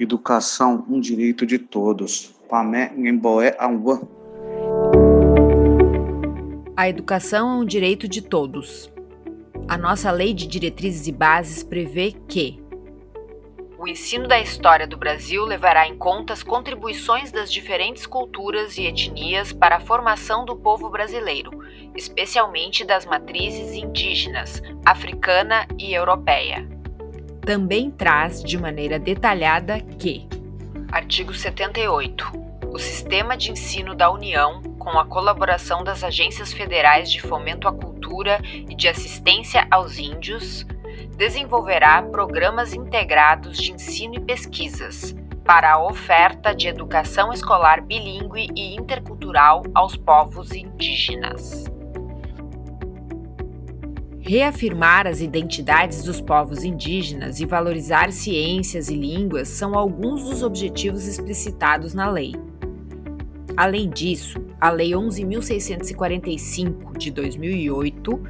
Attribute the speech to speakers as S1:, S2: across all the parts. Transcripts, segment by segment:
S1: Educação, um direito de todos. Pamé Ngemboé Anwan.
S2: A educação é um direito de todos. A nossa Lei de Diretrizes e Bases prevê que o ensino da história do Brasil levará em conta as contribuições das diferentes culturas e etnias para a formação do povo brasileiro, especialmente das matrizes indígenas, africana e europeia. Também traz de maneira detalhada que, artigo 78, o Sistema de Ensino da União, com a colaboração das agências federais de fomento à cultura e de assistência aos índios, desenvolverá programas integrados de ensino e pesquisas para a oferta de educação escolar bilíngue e intercultural aos povos indígenas. Reafirmar as identidades dos povos indígenas e valorizar ciências e línguas são alguns dos objetivos explicitados na lei. Além disso, a Lei 11.645, de 2008,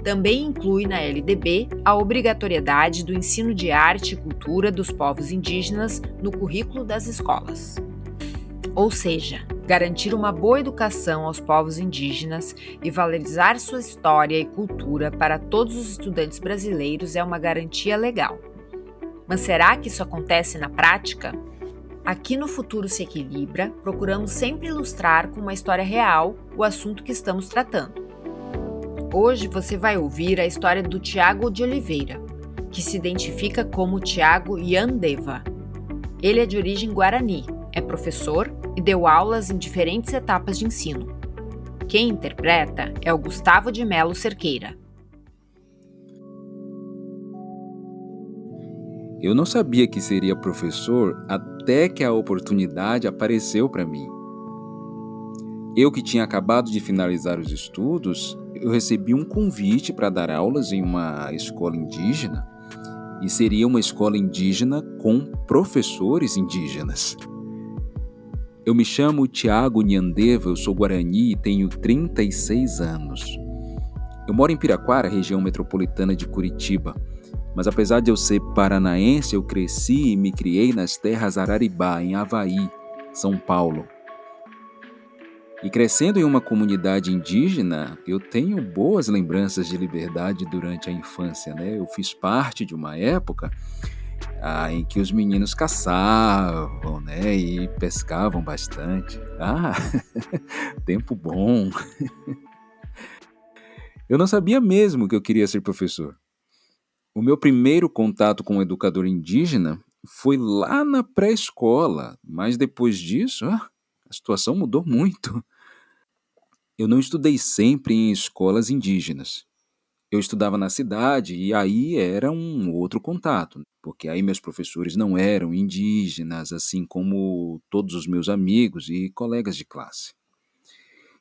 S2: também inclui na LDB a obrigatoriedade do ensino de arte e cultura dos povos indígenas no currículo das escolas. Ou seja, garantir uma boa educação aos povos indígenas e valorizar sua história e cultura para todos os estudantes brasileiros é uma garantia legal. Mas será que isso acontece na prática? Aqui no Futuro se Equilibra, procuramos sempre ilustrar com uma história real o assunto que estamos tratando. Hoje você vai ouvir a história do Tiago de Oliveira, que se identifica como Tiago Yandeva. Ele é de origem guarani, é professor e deu aulas em diferentes etapas de ensino. Quem interpreta é o Gustavo de Melo Cerqueira.
S3: Eu não sabia que seria professor até que a oportunidade apareceu para mim. Eu que tinha acabado de finalizar os estudos, eu recebi um convite para dar aulas em uma escola indígena, e seria uma escola indígena com professores indígenas. Eu me chamo Tiago Yandeva, eu sou guarani e tenho 36 anos. Eu moro em Piraquara, região metropolitana de Curitiba. Mas apesar de eu ser paranaense, eu cresci e me criei nas terras Araribá, em Avaí, São Paulo. E crescendo em uma comunidade indígena, eu tenho boas lembranças de liberdade durante a infância, né? Eu fiz parte de uma época em que os meninos caçavam, né? E pescavam bastante. Tempo bom! Eu não sabia mesmo que eu queria ser professor. O meu primeiro contato com um educador indígena foi lá na pré-escola, mas depois disso, a situação mudou muito. Eu não estudei sempre em escolas indígenas. Eu estudava na cidade e aí era um outro contato, porque aí meus professores não eram indígenas, assim como todos os meus amigos e colegas de classe.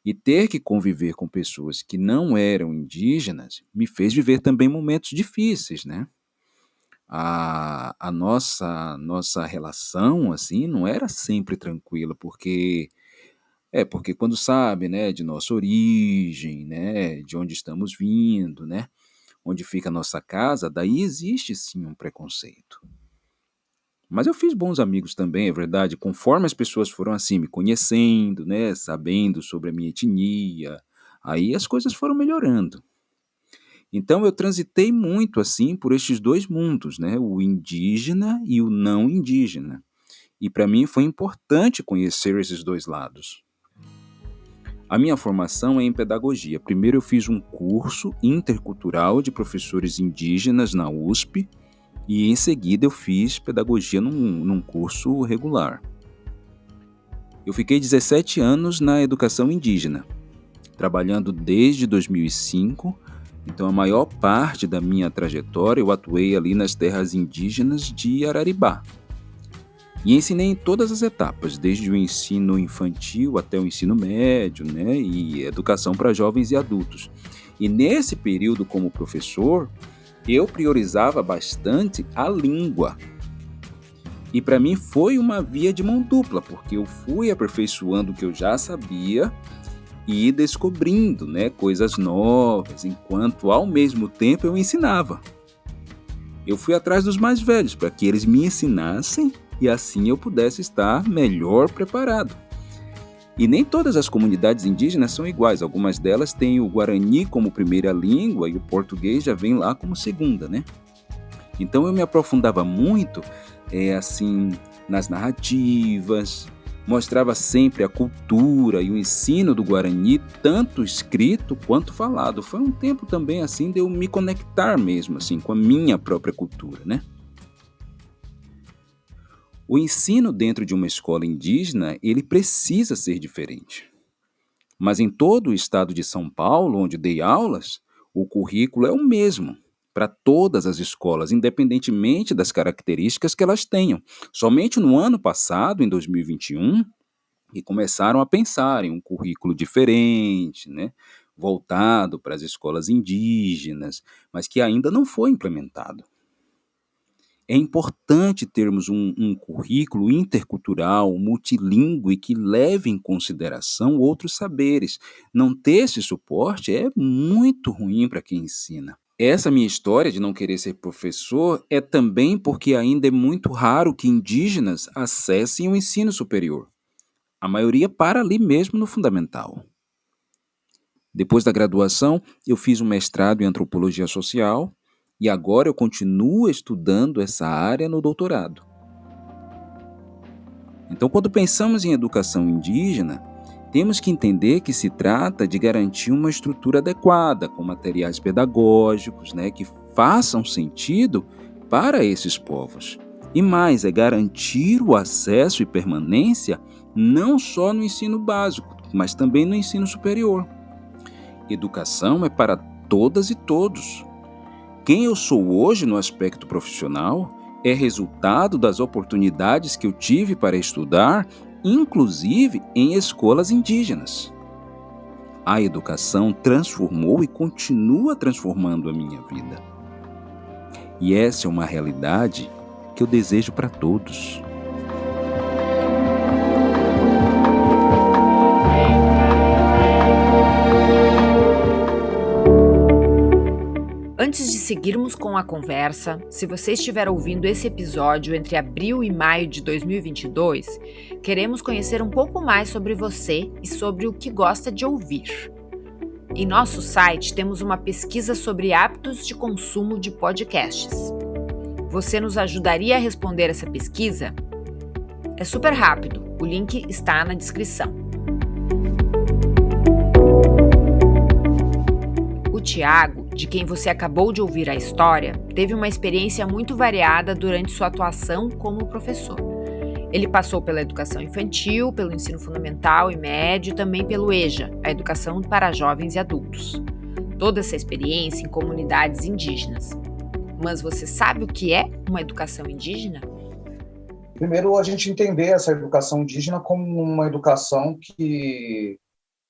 S3: E ter que conviver com pessoas que não eram indígenas me fez viver também momentos difíceis, né? A nossa relação, assim, não era sempre tranquila, porque quando sabe, né, de nossa origem, né, de onde estamos vindo, né, onde fica a nossa casa, daí existe sim um preconceito. Mas eu fiz bons amigos também, é verdade, conforme as pessoas foram assim me conhecendo, né, sabendo sobre a minha etnia, aí as coisas foram melhorando. Então eu transitei muito assim por estes dois mundos, né? O indígena e o não indígena. E para mim foi importante conhecer esses dois lados. A minha formação é em pedagogia. Primeiro eu fiz um curso intercultural de professores indígenas na USP e em seguida eu fiz pedagogia num curso regular. Eu fiquei 17 anos na educação indígena, trabalhando desde 2005. Então, a maior parte da minha trajetória eu atuei ali nas terras indígenas de Araribá. E ensinei em todas as etapas, desde o ensino infantil até o ensino médio, né, e educação para jovens e adultos. E nesse período como professor, eu priorizava bastante a língua. E para mim foi uma via de mão dupla, porque eu fui aperfeiçoando o que eu já sabia e ir descobrindo, né, coisas novas, enquanto ao mesmo tempo eu ensinava. Eu fui atrás dos mais velhos para que eles me ensinassem e assim eu pudesse estar melhor preparado. E nem todas as comunidades indígenas são iguais. Algumas delas têm o Guarani como primeira língua e o português já vem lá como segunda, né? Então eu me aprofundava muito, nas narrativas, mostrava sempre a cultura e o ensino do Guarani, tanto escrito quanto falado. Foi um tempo também assim de eu me conectar mesmo assim com a minha própria cultura, né? O ensino dentro de uma escola indígena, ele precisa ser diferente. Mas em todo o estado de São Paulo, onde dei aulas, o currículo é o mesmo para todas as escolas, independentemente das características que elas tenham. Somente no ano passado, em 2021, que começaram a pensar em um currículo diferente, né, voltado para as escolas indígenas, mas que ainda não foi implementado. É importante termos um currículo intercultural, multilingüe, que leve em consideração outros saberes. Não ter esse suporte é muito ruim para quem ensina. Essa minha história de não querer ser professor é também porque ainda é muito raro que indígenas acessem o ensino superior. A maioria para ali mesmo no fundamental. Depois da graduação, eu fiz um mestrado em antropologia social e agora eu continuo estudando essa área no doutorado. Então, quando pensamos em educação indígena, temos que entender que se trata de garantir uma estrutura adequada, com materiais pedagógicos, né, que façam sentido para esses povos. E mais, é garantir o acesso e permanência não só no ensino básico, mas também no ensino superior. Educação é para todas e todos. Quem eu sou hoje no aspecto profissional é resultado das oportunidades que eu tive para estudar, inclusive em escolas indígenas. A educação transformou e continua transformando a minha vida. E essa é uma realidade que eu desejo para todos.
S2: Antes de seguirmos com a conversa, se você estiver ouvindo esse episódio entre abril e maio de 2022, queremos conhecer um pouco mais sobre você e sobre o que gosta de ouvir. Em nosso site temos uma pesquisa sobre hábitos de consumo de podcasts. Você nos ajudaria a responder essa pesquisa? É super rápido, o link está na descrição. O Tiago, de quem você acabou de ouvir a história, teve uma experiência muito variada durante sua atuação como professor. Ele passou pela educação infantil, pelo ensino fundamental e médio e também pelo EJA, a educação para jovens e adultos. Toda essa experiência em comunidades indígenas. Mas você sabe o que é uma educação indígena?
S1: Primeiro, a gente entender essa educação indígena como uma educação que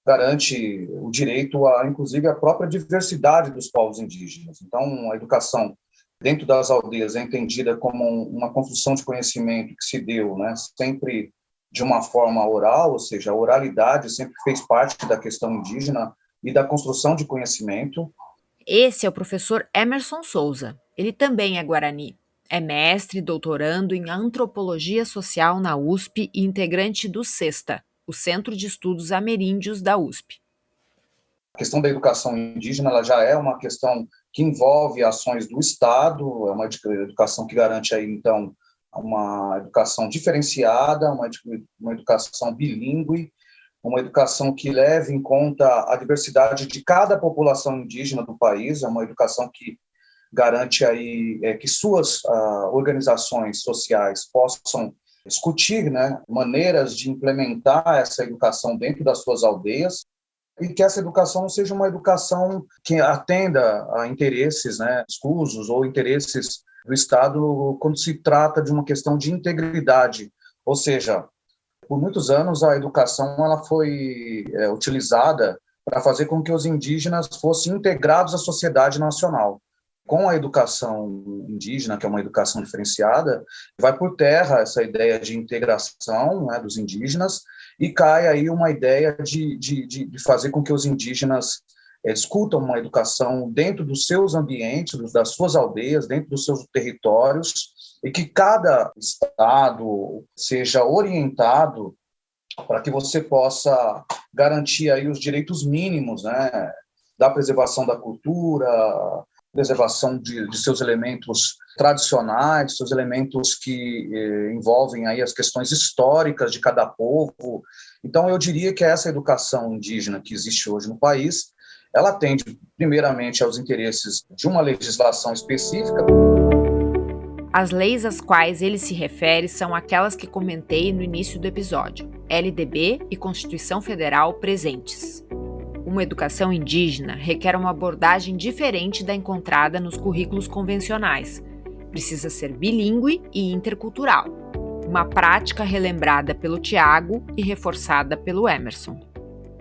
S1: garante o direito a, inclusive, a própria diversidade dos povos indígenas. Então, a educação dentro das aldeias é entendida como uma construção de conhecimento que se deu, né, sempre de uma forma oral, ou seja, a oralidade sempre fez parte da questão indígena e da construção de conhecimento.
S2: Esse é o professor Emerson Souza. Ele também é guarani. É mestre e doutorando em antropologia social na USP e integrante do CESTA, o Centro de Estudos Ameríndios da USP.
S1: A questão da educação indígena ela já é uma questão que envolve ações do Estado, é uma educação que garante aí, então, uma educação diferenciada, uma educação bilíngue, uma educação que leve em conta a diversidade de cada população indígena do país, é uma educação que garante aí que suas organizações sociais possam discutir, né, maneiras de implementar essa educação dentro das suas aldeias e que essa educação seja uma educação que atenda a interesses, né, escusos ou interesses do Estado quando se trata de uma questão de integridade. Ou seja, por muitos anos a educação ela foi utilizada para fazer com que os indígenas fossem integrados à sociedade nacional. Com a educação indígena, que é uma educação diferenciada, vai por terra essa ideia de integração, né, dos indígenas e cai aí uma ideia de fazer com que os indígenas discutam uma educação dentro dos seus ambientes, das suas aldeias, dentro dos seus territórios, e que cada estado seja orientado para que você possa garantir aí os direitos mínimos, né, da preservação da cultura, preservação de seus elementos tradicionais, seus elementos que envolvem aí as questões históricas de cada povo. Então, eu diria que essa educação indígena que existe hoje no país, ela atende primeiramente aos interesses de uma legislação específica.
S2: As leis às quais ele se refere são aquelas que comentei no início do episódio, LDB e Constituição Federal presentes. Uma educação indígena requer uma abordagem diferente da encontrada nos currículos convencionais. Precisa ser bilíngue e intercultural. Uma prática relembrada pelo Tiago e reforçada pelo Emerson.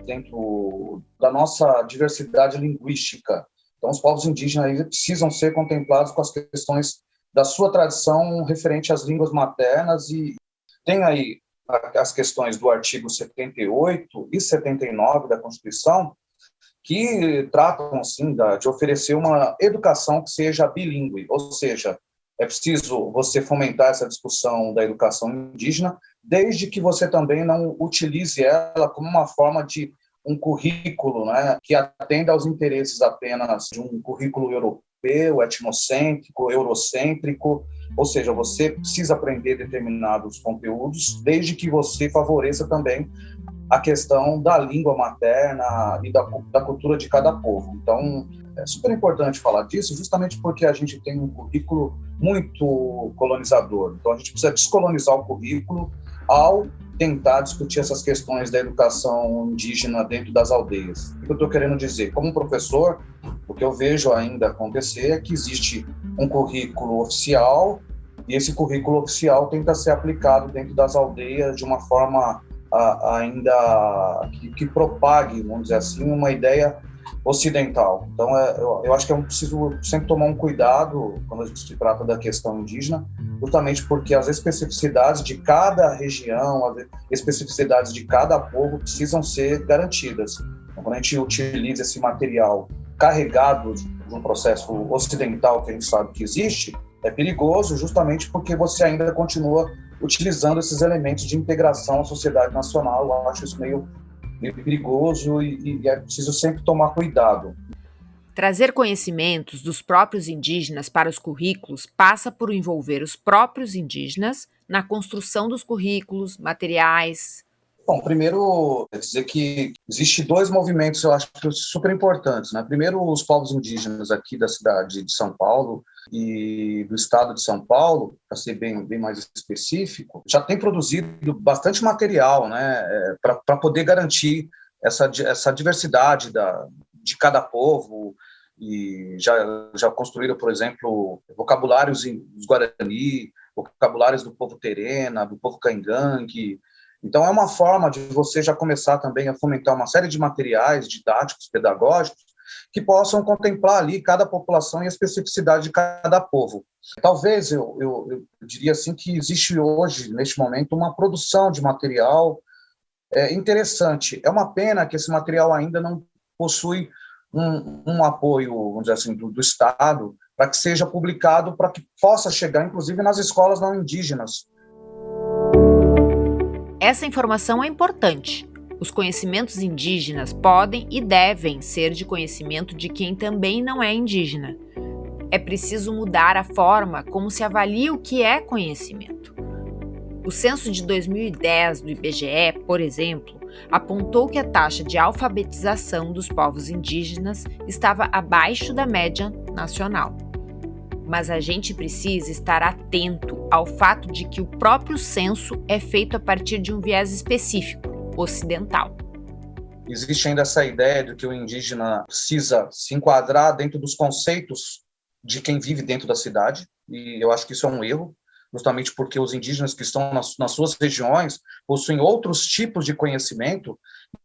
S1: Dentro da nossa diversidade linguística, então os povos indígenas precisam ser contemplados com as questões da sua tradição referente às línguas maternas, e tem aí as questões do artigo 78 e 79 da Constituição, que tratam assim, de oferecer uma educação que seja bilíngue, ou seja, é preciso você fomentar essa discussão da educação indígena, desde que você também não utilize ela como uma forma de um currículo, né, que atenda aos interesses apenas de um currículo europeu, etnocêntrico, eurocêntrico, ou seja, você precisa aprender determinados conteúdos, desde que você favoreça também a questão da língua materna e da cultura de cada povo. Então, é super importante falar disso, justamente porque a gente tem um currículo muito colonizador. Então, a gente precisa descolonizar o currículo ao tentar discutir essas questões da educação indígena dentro das aldeias. O que eu estou querendo dizer? Como professor, o que eu vejo ainda acontecer é que existe um currículo oficial, e esse currículo oficial tenta ser aplicado dentro das aldeias de uma forma ainda que propague, vamos dizer assim, uma ideia ocidental. Então, eu acho que é preciso sempre tomar um cuidado quando a gente se trata da questão indígena, justamente porque as especificidades de cada região, as especificidades de cada povo precisam ser garantidas. Então, quando a gente utiliza esse material carregado de um processo ocidental que a gente sabe que existe, é perigoso justamente porque você ainda continua utilizando esses elementos de integração à sociedade nacional. Eu acho isso meio perigoso e é preciso sempre tomar cuidado.
S2: Trazer conhecimentos dos próprios indígenas para os currículos passa por envolver os próprios indígenas na construção dos currículos, materiais.
S1: Bom, primeiro, dizer que existe dois movimentos, eu acho que super importantes, né? Primeiro, os povos indígenas aqui da cidade de São Paulo e do estado de São Paulo, para ser bem mais específico, já tem produzido bastante material, né, para poder garantir essa diversidade de cada povo, e já construíram, por exemplo, vocabulários dos Guarani, vocabulários do povo Terena, do povo Caingangue. Então, é uma forma de você já começar também a fomentar uma série de materiais didáticos, pedagógicos, que possam contemplar ali cada população e a especificidade de cada povo. Talvez, eu diria assim, que existe hoje, neste momento, uma produção de material interessante. É uma pena que esse material ainda não possui um apoio, vamos dizer assim, do Estado, para que seja publicado, para que possa chegar, inclusive, nas escolas não indígenas.
S2: Essa informação é importante. Os conhecimentos indígenas podem e devem ser de conhecimento de quem também não é indígena. É preciso mudar a forma como se avalia o que é conhecimento. O censo de 2010 do IBGE, por exemplo, apontou que a taxa de alfabetização dos povos indígenas estava abaixo da média nacional. Mas a gente precisa estar atento ao fato de que o próprio censo é feito a partir de um viés específico, ocidental.
S1: Existe ainda essa ideia de que o indígena precisa se enquadrar dentro dos conceitos de quem vive dentro da cidade, e eu acho que isso é um erro, justamente porque os indígenas que estão nas suas regiões possuem outros tipos de conhecimento,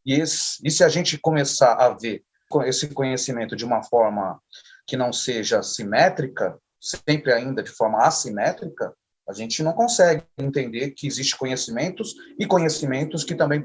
S1: e se a gente começar a ver esse conhecimento de uma forma que não seja simétrica, sempre ainda de forma assimétrica, a gente não consegue entender que existem conhecimentos e conhecimentos que também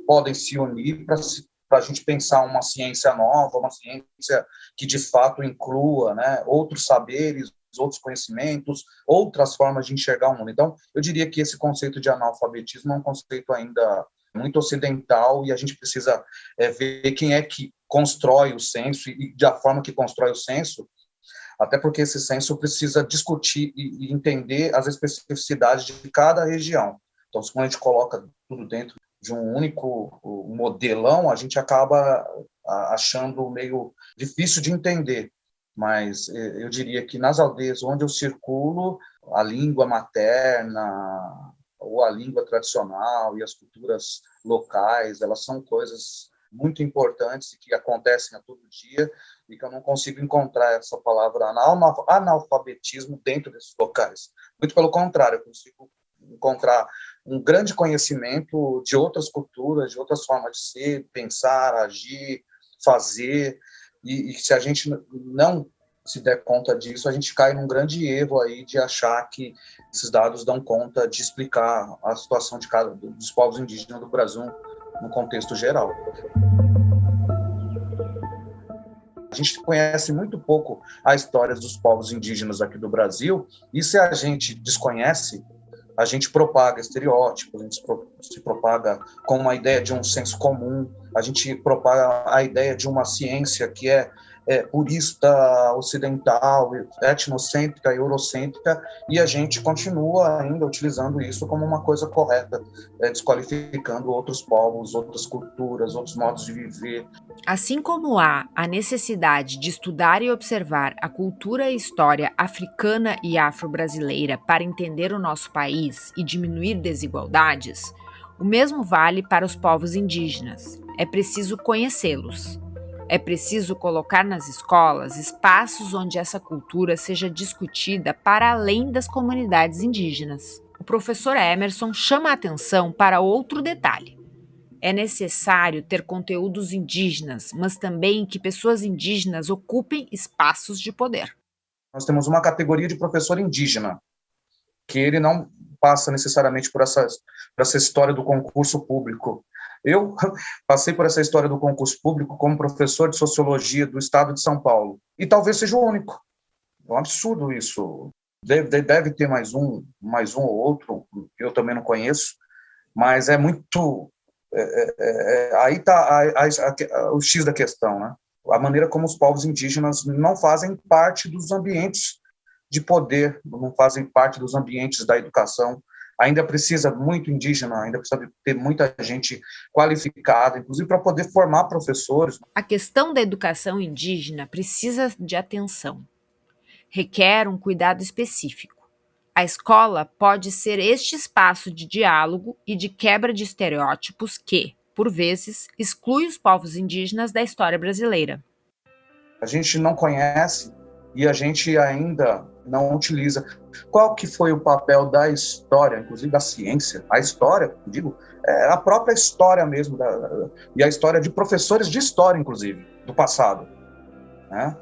S1: podem se unir para a gente pensar uma ciência nova, uma ciência que de fato inclua, né, outros saberes, outros conhecimentos, outras formas de enxergar o mundo. Então, eu diria que esse conceito de analfabetismo é um conceito ainda muito ocidental e a gente precisa ver quem é que constrói o censo e da forma que constrói o censo, até porque esse censo precisa discutir e entender as especificidades de cada região. Então, quando a gente coloca tudo dentro de um único modelão, a gente acaba achando meio difícil de entender. Mas eu diria que nas aldeias onde eu circulo, a língua materna ou a língua tradicional e as culturas locais, elas são coisas muito importantes que acontecem a todo dia e que eu não consigo encontrar essa palavra analfabetismo dentro desses locais. Muito pelo contrário, eu consigo encontrar um grande conhecimento de outras culturas, de outras formas de ser, pensar, agir, fazer, e se a gente não se der conta disso, a gente cai num grande erro aí de achar que esses dados dão conta de explicar a situação dos povos indígenas do Brasil no contexto geral. A gente conhece muito pouco a história dos povos indígenas aqui do Brasil, e se a gente desconhece, a gente propaga estereótipos, a gente se propaga com uma ideia de um senso comum, a gente propaga a ideia de uma ciência que é purista, ocidental, etnocêntrica, eurocêntrica, e a gente continua ainda utilizando isso como uma coisa correta, desqualificando outros povos, outras culturas, outros modos de viver.
S2: Assim como há a necessidade de estudar e observar a cultura e história africana e afro-brasileira para entender o nosso país e diminuir desigualdades, o mesmo vale para os povos indígenas. É preciso conhecê-los. É preciso colocar nas escolas espaços onde essa cultura seja discutida para além das comunidades indígenas. O professor Emerson chama a atenção para outro detalhe. É necessário ter conteúdos indígenas, mas também que pessoas indígenas ocupem espaços de poder.
S1: Nós temos uma categoria de professor indígena, que ele não passa necessariamente por essa história do concurso público. Eu passei por essa história do concurso público como professor de sociologia do estado de São Paulo, e talvez seja o único. É um absurdo isso. Deve ter mais um ou outro, que eu também não conheço, mas é muito... aí está o X da questão, né? A maneira como os povos indígenas não fazem parte dos ambientes de poder, não fazem parte dos ambientes da educação. Ainda precisa muito indígena, ainda precisa ter muita gente qualificada, inclusive para poder formar professores.
S2: A questão da educação indígena precisa de atenção. Requer um cuidado específico. A escola pode ser este espaço de diálogo e de quebra de estereótipos que, por vezes, exclui os povos indígenas da história brasileira.
S1: A gente não conhece e a gente ainda não utiliza. Qual que foi o papel da história, inclusive da ciência? A história, digo, é a própria história mesmo, e a história de professores de história, inclusive, do passado, né?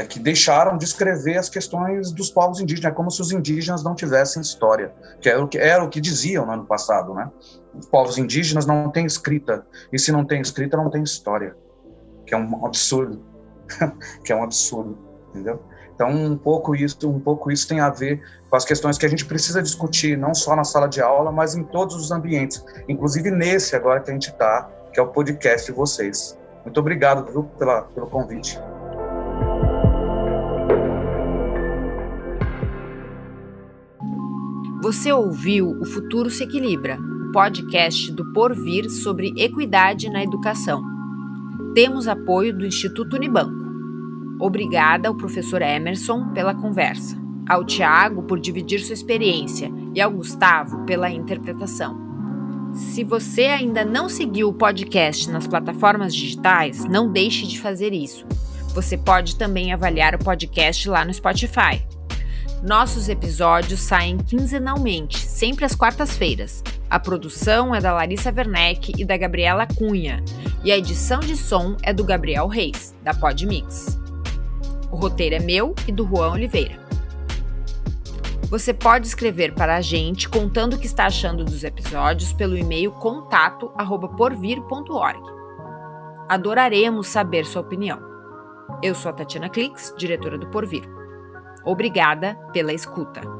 S1: Que deixaram de escrever as questões dos povos indígenas, como se os indígenas não tivessem história, que era o que diziam no ano passado, né? Os povos indígenas não têm escrita, e se não tem escrita, não tem história, que é um absurdo, que é um absurdo, entendeu? Então, um pouco isso tem a ver com as questões que a gente precisa discutir, não só na sala de aula, mas em todos os ambientes, inclusive nesse agora que a gente está, que é o podcast de vocês. Muito obrigado, viu, pelo convite.
S2: Você ouviu O Futuro se Equilibra, o podcast do Porvir sobre equidade na educação. Temos apoio do Instituto Unibanco. Obrigada ao professor Emerson pela conversa, ao Tiago por dividir sua experiência e ao Gustavo pela interpretação. Se você ainda não seguiu o podcast nas plataformas digitais, não deixe de fazer isso. Você pode também avaliar o podcast lá no Spotify. Nossos episódios saem quinzenalmente, sempre às quartas-feiras. A produção é da Larissa Werneck e da Gabriela Cunha, e a edição de som é do Gabriel Reis, da Podmix. O roteiro é meu e do Juan Oliveira. Você pode escrever para a gente contando o que está achando dos episódios pelo e-mail contato@porvir.org. Adoraremos saber sua opinião. Eu sou a Tatiana Clix, diretora do Porvir. Obrigada pela escuta.